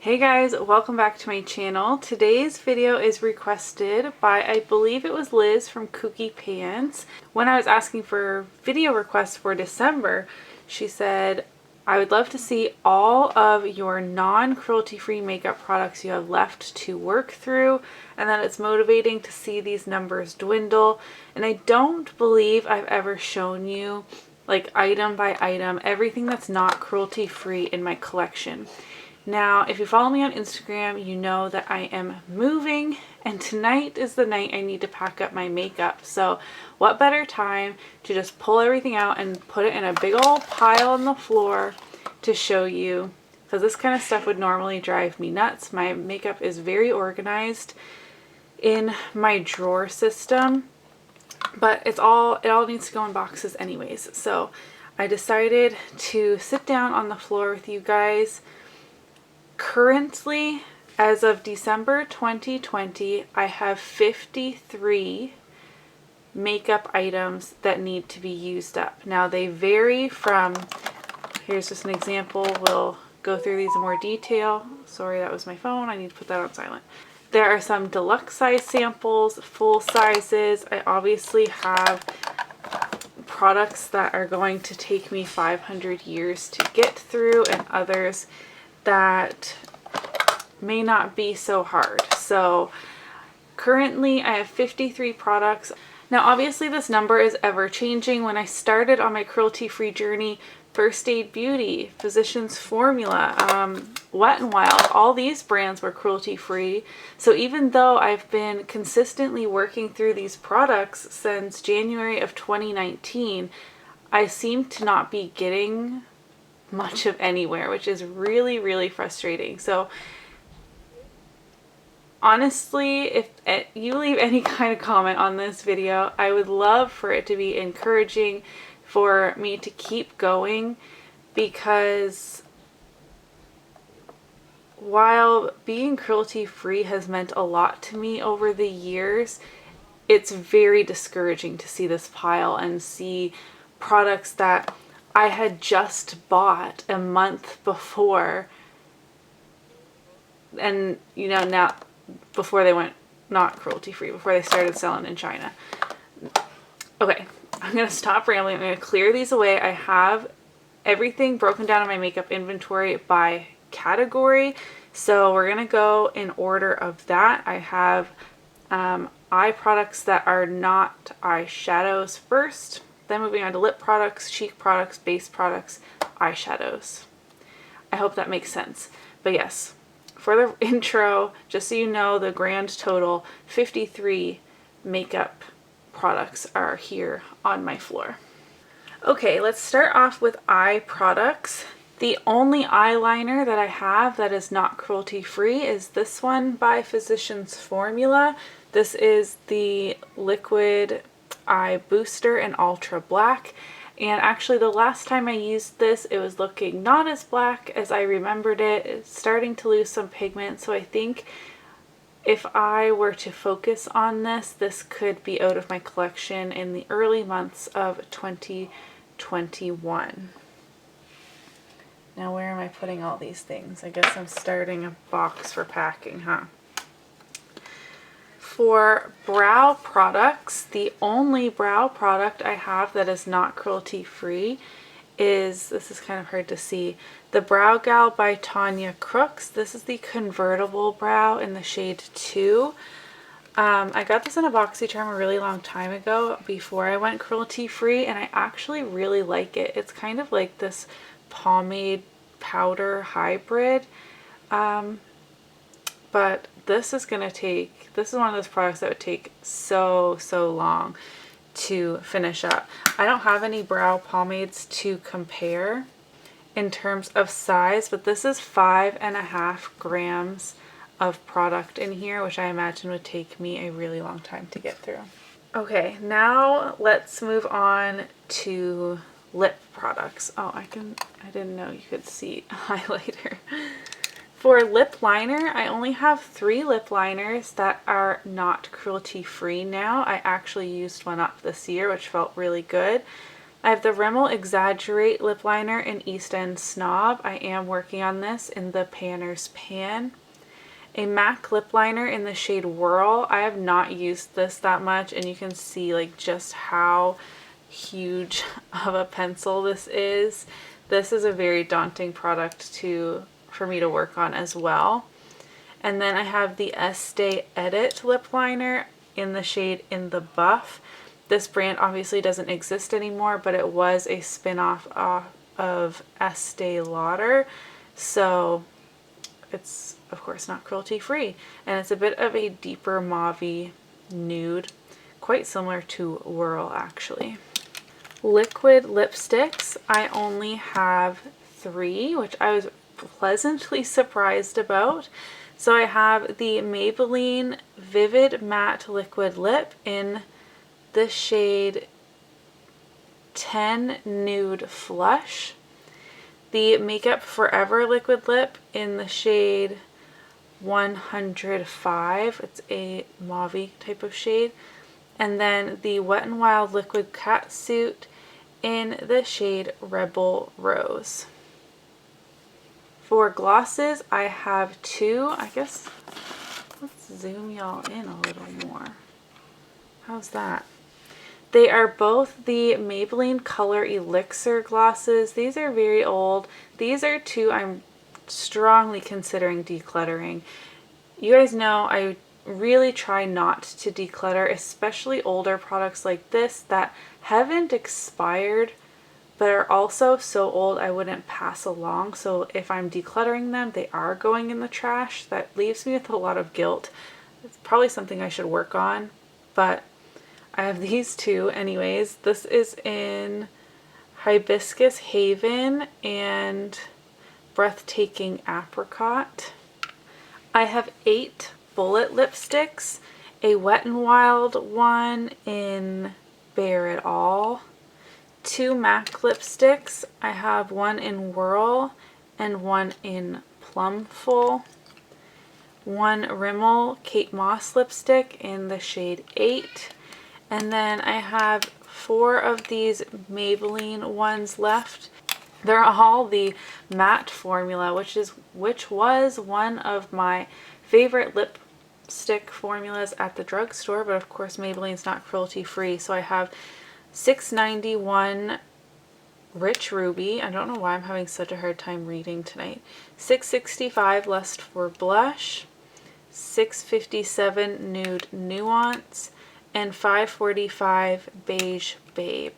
Hey guys, welcome back to my channel. Today's video is requested by, I believe it was Liz from Kooky Pants. When I was asking for video requests for December, she said, I would love to see all of your non-cruelty free makeup products you have left to work through, and that it's motivating to see these numbers dwindle. And I don't believe I've ever shown you, like, item by item, everything that's not cruelty free in my collection. Now, if you follow me on Instagram, you know that I am moving, and tonight is the night I need to pack up my makeup. So what better time to just pull everything out and put it in a big old pile on the floor to show you, because this kind of stuff would normally drive me nuts. My makeup is very organized in my drawer system, but it all needs to go in boxes anyways. So I decided to sit down on the floor with you guys. Currently, as of December 2020, I have 53 makeup items that need to be used up. Now they vary from, here's just an example, we'll go through these in more detail. Sorry, that was my phone, I need to put that on silent. There are some deluxe size samples, full sizes. I obviously have products that are going to take me 500 years to get through, and others that may not be so hard. So currently I have 53 products. Now obviously this number is ever changing. When I started on my cruelty-free journey, First Aid Beauty, Physicians Formula, Wet n Wild, all these brands were cruelty-free. So even though I've been consistently working through these products since January of 2019, I seem to not be getting much of anywhere, which is really frustrating. So honestly, if you leave any kind of comment on this video, I would love for it to be encouraging for me to keep going, because while being cruelty free has meant a lot to me over the years, it's very discouraging to see this pile and see products that I had just bought a month before, and you know, now before they went not cruelty free, before they started selling in China. Okay, I'm gonna stop rambling. I'm gonna clear these away. I have everything broken down in my makeup inventory by category, so we're gonna go in order of that. I have eye products that are not eyeshadows first, then moving on to lip products, cheek products, base products, eyeshadows. I hope that makes sense. But yes, for the intro, just so you know, the grand total, 53 makeup products are here on my floor. Okay, let's start off with eye products. The only eyeliner that I have that is not cruelty free is this one by Physicians Formula. This is the Liquid Eye Booster in Ultra Black, and actually the last time I used this, it was looking not as black as I remembered it. It's starting to lose some pigment, so I think if I were to focus on this, this could be out of my collection in the early months of 2021. Now where am I putting all these things? I guess I'm starting a box for packing, huh? For brow products, the only brow product I have that is not cruelty free is, this is kind of hard to see, the Brow Gal by Tanya Crooks. This is the convertible brow in the shade 2. I got this in a BoxyCharm a really long time ago before I went cruelty free, and I actually really like it. It's kind of like this pomade powder hybrid, but this is one of those products that would take so long to finish up. I don't have any brow pomades to compare in terms of size, but this is 5.5 grams of product in here, which I imagine would take me a really long time to get through. Okay, now let's move on to lip products. Oh, I didn't know you could see highlighter. For lip liner, I only have 3 lip liners that are not cruelty free now. I actually used one up this year, which felt really good. I have the Rimmel Exaggerate lip liner in East End Snob. I am working on this in the Panner's Pan. A MAC lip liner in the shade Whirl. I have not used this that much, and you can see like just how huge of a pencil this is. This is a very daunting product for me to work on as well. And then I have the Estee Edit lip liner in the shade In the Buff. This brand obviously doesn't exist anymore, but it was a spin-off of Estee Lauder, so it's of course not cruelty free, and it's a bit of a deeper mauve nude, quite similar to Whirl actually. Liquid lipsticks, I only have 3, which I was pleasantly surprised about. So I have the Maybelline Vivid Matte Liquid Lip in the shade 10 Nude Flush. The Makeup Forever Liquid Lip in the shade 105. It's a mauve type of shade. And then the Wet n Wild Liquid Catsuit in the shade Rebel Rose. For glosses, I have 2. I guess let's zoom y'all in a little more. How's that? They are both the Maybelline Color Elixir glosses. These are very old. These are 2 I'm strongly considering decluttering. You guys know I really try not to declutter, especially older products like this that haven't expired but are also so old I wouldn't pass along. So if I'm decluttering them, they are going in the trash. That leaves me with a lot of guilt. It's probably something I should work on, but I have these 2 anyways. This is in Hibiscus Haven and Breathtaking Apricot. I have 8 bullet lipsticks, a Wet n Wild one in Bare It All, 2 MAC lipsticks. I have one in Whirl and one in Plumful, 1 Rimmel Kate Moss lipstick in the shade 8, and then I have 4 of these Maybelline ones left. They're all the matte formula, which was one of my favorite lipstick formulas at the drugstore, but of course Maybelline's not cruelty free. So I have 691 Rich Ruby. I don't know why I'm having such a hard time reading tonight. 665 Lust for Blush, 657 Nude Nuance, and 545 Beige Babe.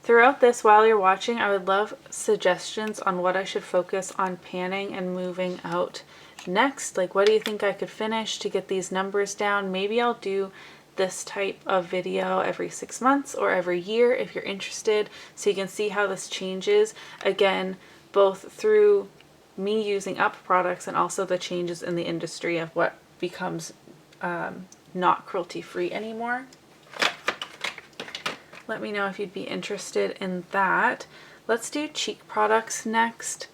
Throughout this, while you're watching, I would love suggestions on what I should focus on panning and moving out next. Like, what do you think I could finish to get these numbers down? Maybe I'll do this type of video every 6 months or every year if you're interested, so you can see how this changes, again, both through me using up products and also the changes in the industry of what becomes not cruelty free anymore. Let me know if you'd be interested in that. Let's do cheek products next.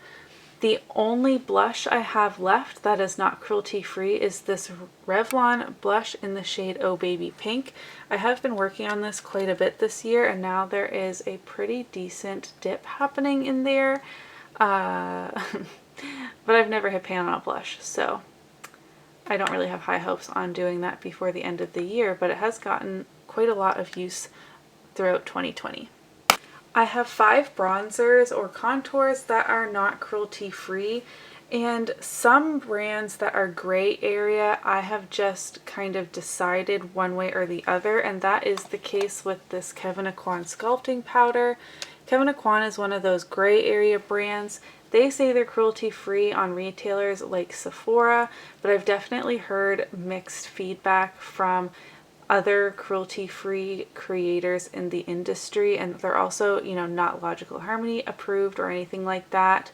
The only blush I have left that is not cruelty free is this Revlon blush in the shade Oh Baby Pink. I have been working on this quite a bit this year, and now there is a pretty decent dip happening in there. But I've never hit pan on a blush, so I don't really have high hopes on doing that before the end of the year, but it has gotten quite a lot of use throughout 2020. I have 5 bronzers or contours that are not cruelty free, and some brands that are gray area I have just kind of decided one way or the other, and that is the case with this Kevyn Aucoin sculpting powder. Kevyn Aucoin is one of those gray area brands. They say they're cruelty free on retailers like Sephora, but I've definitely heard mixed feedback from other cruelty-free creators in the industry, and they're also, you know, not Logical Harmony approved or anything like that.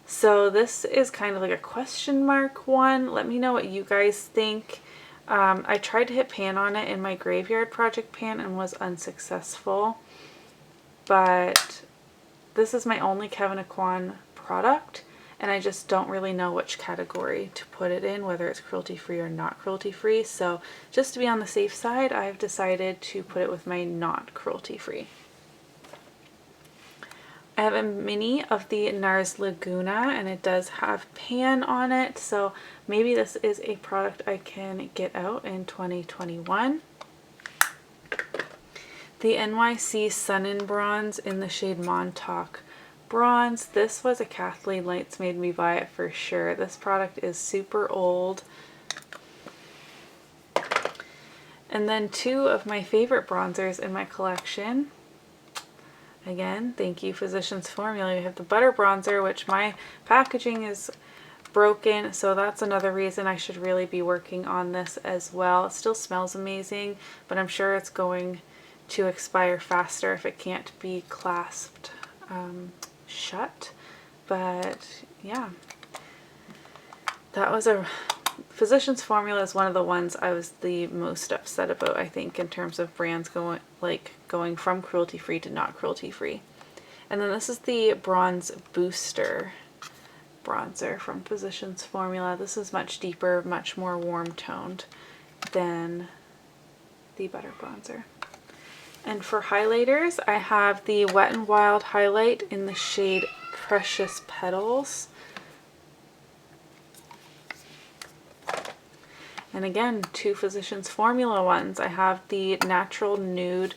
So this is kind of like a question mark one. Let me know what you guys think. I tried to hit pan on it in my Graveyard Project pan and was unsuccessful, but this is my only Kevyn Aucoin product, and I just don't really know which category to put it in, whether it's cruelty-free or not cruelty-free. So just to be on the safe side, I've decided to put it with my not cruelty-free. I have a mini of the NARS Laguna, and it does have pan on it, so maybe this is a product I can get out in 2021. The NYC Sun in Bronze in the shade Montauk Bronze. This was a Kathleen Lights made me buy it for sure. This product is super old. And then two of my favorite bronzers in my collection. Again, thank you Physicians Formula. We have the Butter Bronzer, which my packaging is broken, so that's another reason I should really be working on this as well. It still smells amazing, but I'm sure it's going to expire faster if it can't be clasped shut. But yeah, that was a Physicians Formula is one of the ones I was the most upset about, I think, in terms of brands going from cruelty free to not cruelty free. And then this is the Bronze Booster bronzer from Physicians Formula. This is much deeper, much more warm toned than the Butter Bronzer. And for highlighters, I have the Wet n Wild highlight in the shade Precious Petals. And again, two Physicians Formula ones. I have the Natural Nude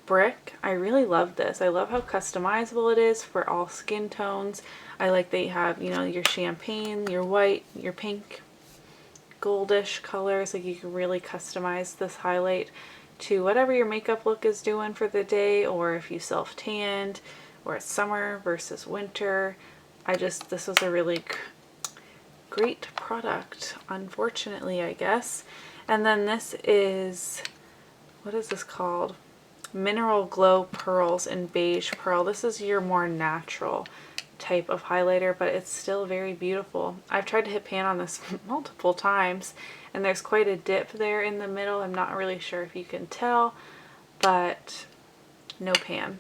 Brick. I really love this. I love how customizable it is for all skin tones. I like that you have, you know, your champagne, your white, your pink, goldish colors. Like, you can really customize this highlight to whatever your makeup look is doing for the day, or if you self-tanned, or it's summer versus winter. This was a really great product, unfortunately, I guess. And then this is, what is this called? Mineral Glow Pearls in Beige Pearl. This is your more natural type of highlighter, but it's still very beautiful. I've tried to hit pan on this multiple times, and there's quite a dip there in the middle. I'm not really sure if you can tell, but no pan.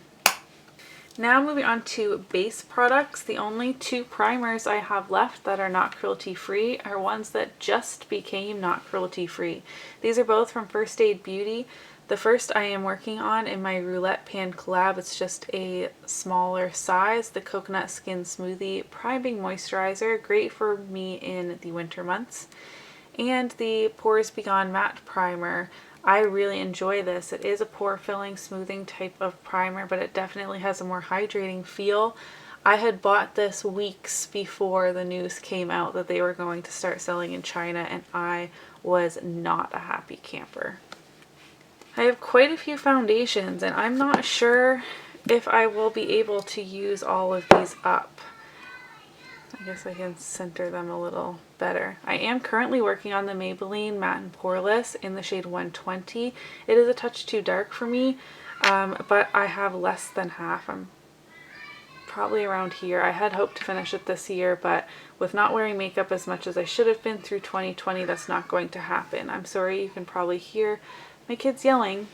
Now moving on to base products. The only two primers I have left that are not cruelty free are ones that just became not cruelty free. These are both from First Aid Beauty. The first I am working on in my Roulette Pan collab. It's just a smaller size, the Coconut Skin Smoothie Priming Moisturizer, great for me in the winter months. And the Pores Be Gone Matte Primer. I really enjoy this. It is a pore filling, smoothing type of primer, but it definitely has a more hydrating feel. I had bought this weeks before the news came out that they were going to start selling in China, and I was not a happy camper. I have quite a few foundations, and I'm not sure if I will be able to use all of these up. I guess I can center them a little better. I am currently working on the Maybelline Matte and Poreless in the shade 120. It is a touch too dark for me, but I have less than half. I'm probably around here. I had hoped to finish it this year, but with not wearing makeup as much as I should have been through 2020, that's not going to happen. I'm sorry, you can probably hear my kids yelling,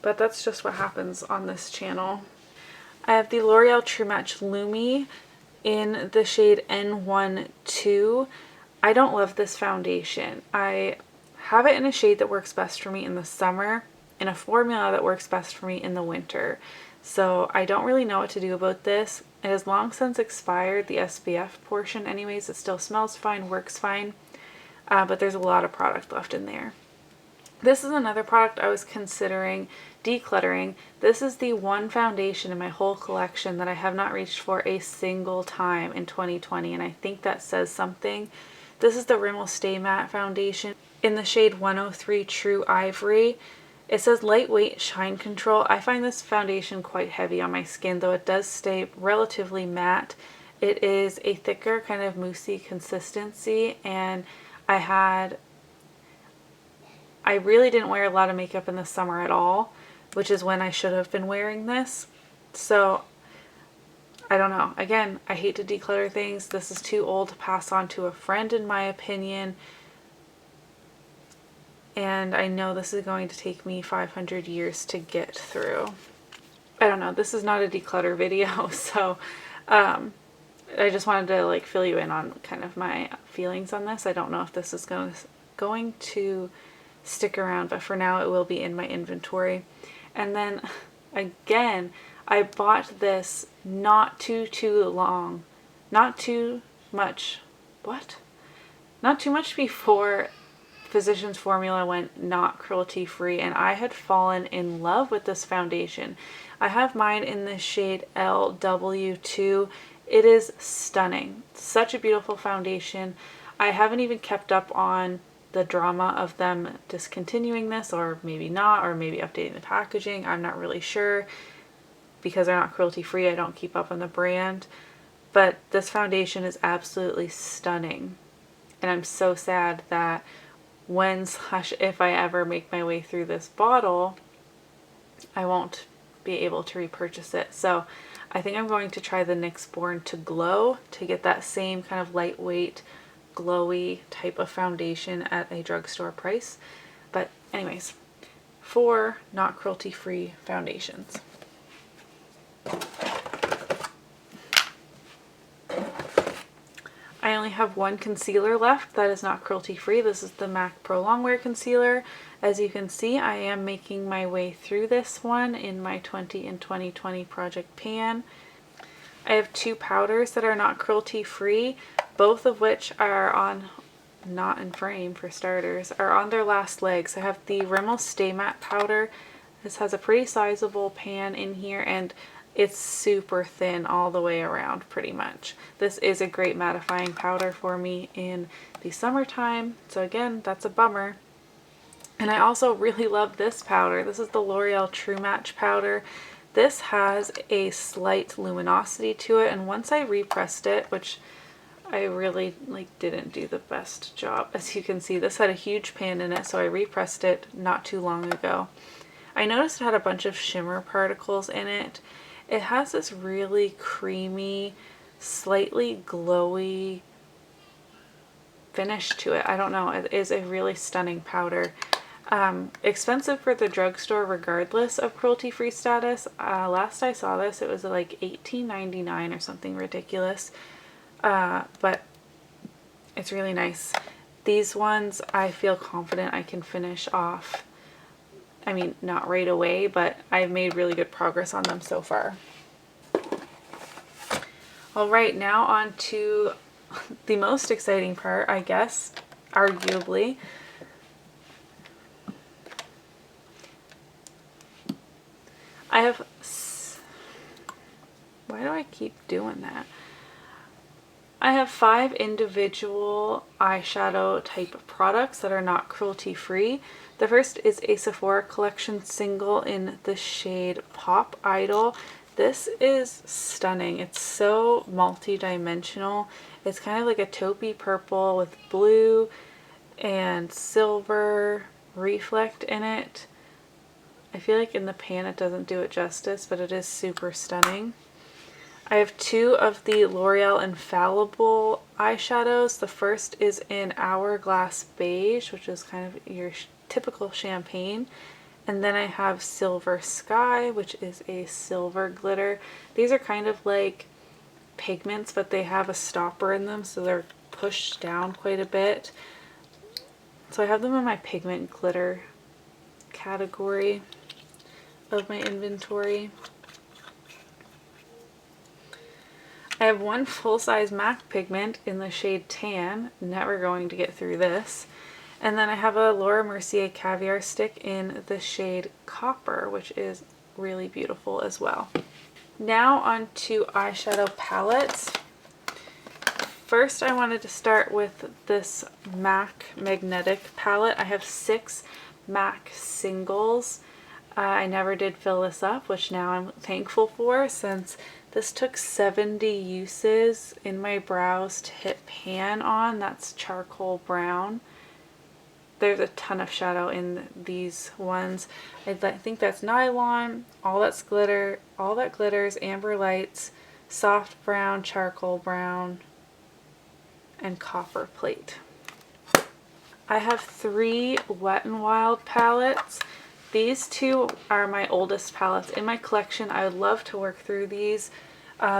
but that's just what happens on this channel. I have the L'Oreal True Match Lumi in the shade N12. I don't love this foundation. I have it in a shade that works best for me in the summer, in a formula that works best for me in the winter. So I don't really know what to do about this. It has long since expired, the SPF portion anyways. It still smells fine, works fine, but there's a lot of product left in there. This is another product I was considering decluttering. This is the one foundation in my whole collection that I have not reached for a single time in 2020, and I think that says something. This is the Rimmel Stay Matte Foundation in the shade 103 True Ivory. It says lightweight shine control. I find this foundation quite heavy on my skin, though it does stay relatively matte. It is a thicker kind of moussey consistency, and I really didn't wear a lot of makeup in the summer at all, which is when I should have been wearing this. So I don't know. Again, I hate to declutter things. This is too old to pass on to a friend in my opinion. And I know this is going to take me 500 years to get through. I don't know. This is not a declutter video, so I just wanted to fill you in on kind of my feelings on this. I don't know if this is going to stick around, but for now it will be in my inventory. And then again, I bought this not too long, not too much, what? Not too much before Physicians Formula went not cruelty free, and I had fallen in love with this foundation. I have mine in the shade LW2. It is stunning. Such a beautiful foundation. I haven't even kept up on the drama of them discontinuing this, or maybe not, or maybe updating the packaging. I'm not really sure. Because they're not cruelty free, I don't keep up on the brand. But this foundation is absolutely stunning. And I'm so sad that when/if I ever make my way through this bottle, I won't be able to repurchase it. So I think I'm going to try the NYX Born to Glow to get that same kind of lightweight, glowy type of foundation at a drugstore price. But anyways, 4 not cruelty free foundations. I only have one concealer left that is not cruelty free. This is the MAC Pro Longwear Concealer. As you can see, I am making my way through this one in my 20 in 2020 Project Pan. I have 2 powders that are not cruelty free, both of which are on, not in frame for starters, are on their last legs. I have the Rimmel Stay Matte powder. This has a pretty sizable pan in here, and it's super thin all the way around pretty much. This is a great mattifying powder for me in the summertime, so again, that's a bummer. And I also really love this powder. This is the L'Oreal True Match powder. This has a slight luminosity to it, and once I repressed it, which I really didn't do the best job. As you can see, this had a huge pan in it, so I repressed it not too long ago. I noticed it had a bunch of shimmer particles in it. It has this really creamy, slightly glowy finish to it. I don't know, it is a really stunning powder. Expensive for the drugstore regardless of cruelty-free status. Last I saw this, it was like $18.99 or something ridiculous. But it's really nice. These ones I feel confident I can finish off. I mean, not right away, but I've made really good progress on them so far. Alright, now on to the most exciting part, I guess, arguably. I have... Why do I keep doing that? I have 5 individual eyeshadow type of products that are not cruelty free. The first is a Sephora collection single in the shade Pop Idol. This is stunning. It's so multi-dimensional. It's kind of like a taupey purple with blue and silver reflect in it. I feel like in the pan it doesn't do it justice, but it is super stunning. I have 2 of the L'Oreal Infallible eyeshadows. The first is in Hourglass Beige, which is kind of your typical champagne. And then I have Silver Sky, which is a silver glitter. These are kind of like pigments, but they have a stopper in them, so they're pushed down quite a bit. So I have them in my pigment glitter category of my inventory. I have 1 full-size MAC pigment in the shade Tan. Never going to get through this. And then I have a Laura Mercier Caviar stick in the shade Copper, which is really beautiful as well. Now on to eyeshadow palettes. First, I wanted to start with this MAC Magnetic palette. I have 6 MAC singles. I never did fill this up, which now I'm thankful for, since this took 70 uses in my brows to hit pan on. That's charcoal brown. There's a ton of shadow in these ones. I think that's nylon, all that's glitter, all that glitters, amber lights, soft brown, charcoal brown, and copper plate. I have 3 Wet n Wild palettes. These 2 are my oldest palettes in my collection. I would love to work through these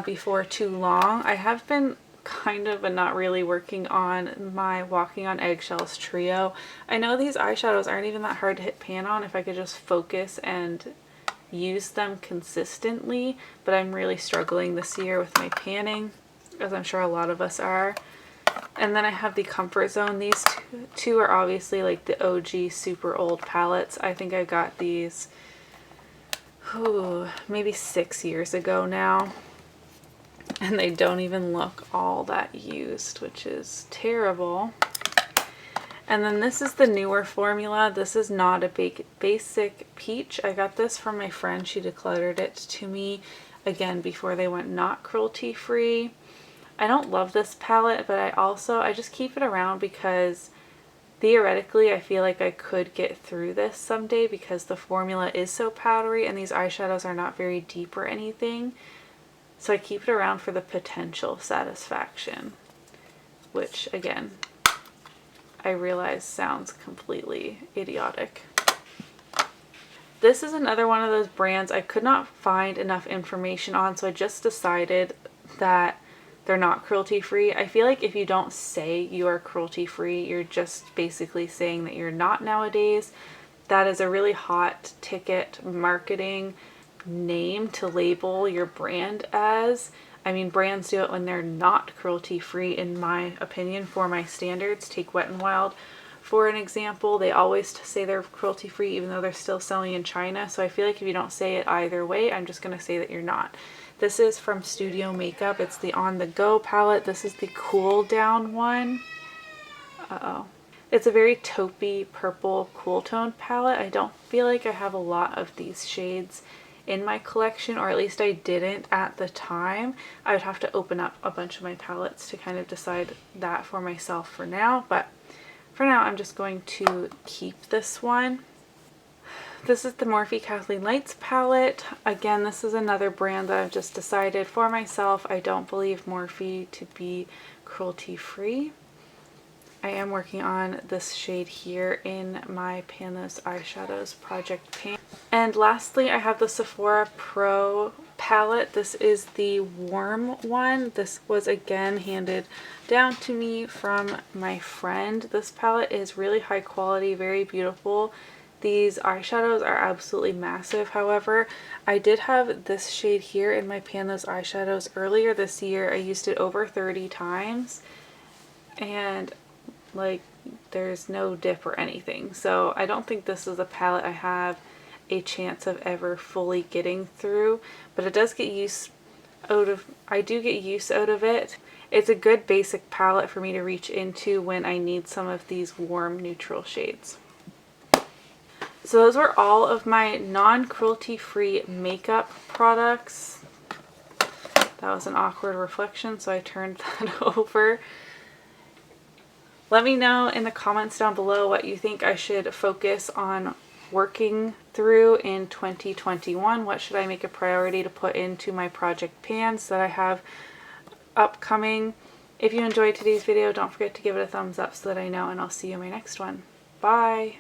before too long. I have been kind of not really working on my Walking on Eggshells trio. I know these eyeshadows aren't even that hard to hit pan on if I could just focus and use them consistently, but I'm really struggling this year with my panning, as I'm sure a lot of us are. And then I have the Comfort Zone. These two are obviously like the OG super old palettes. I think I got these maybe 6 years ago now. And they don't even look all that used, which is terrible. And then this is the newer formula. This is not a basic peach. I got this from my friend. She decluttered it to me, again, before they went not cruelty free. I don't love this palette, but I just keep it around because theoretically I feel like I could get through this someday because the formula is so powdery and these eyeshadows are not very deep or anything. So I keep it around for the potential satisfaction, which again, I realize sounds completely idiotic. This is another one of those brands I could not find enough information on, so I just decided that they're not cruelty free. I feel like if you don't say you are cruelty free, you're just basically saying that you're not nowadays. That is a really hot ticket marketing name to label your brand as. I mean, brands do it when they're not cruelty free, in my opinion, for my standards. Take Wet n Wild for an example. They always say they're cruelty free even though they're still selling in China. So I feel like if you don't say it either way, I'm just going to say that you're not. This is from Studio Makeup. It's the On The Go palette. This is the Cool Down one. It's a very taupey purple cool tone palette. I don't feel like I have a lot of these shades in my collection, or at least I didn't at the time. I would have to open up a bunch of my palettes to kind of decide that for myself for now, but for now I'm just going to keep this one. This is the Morphe Kathleen Lights palette. Again, this is another brand that I've just decided for myself. I don't believe Morphe to be cruelty free. I am working on this shade here in my Pan Those Eyeshadows project pan. And lastly, I have the Sephora Pro palette. This is the warm one. This was again handed down to me from my friend. This palette is really high quality, very beautiful. These eyeshadows are absolutely massive. However, I did have this shade here in my Pan Those Eyeshadows earlier this year. I used it over 30 times and like there's no dip or anything. So I don't think this is a palette I have a chance of ever fully getting through, but it does get use out of, I do get use out of it. It's a good basic palette for me to reach into when I need some of these warm neutral shades. So those were all of my non-cruelty free makeup products. That was an awkward reflection, so I turned that over. Let me know in the comments down below what you think I should focus on working through in 2021. What should I make a priority to put into my project pans that I have upcoming? If you enjoyed today's video, don't forget to give it a thumbs up so that I know, and I'll see you in my next one. Bye!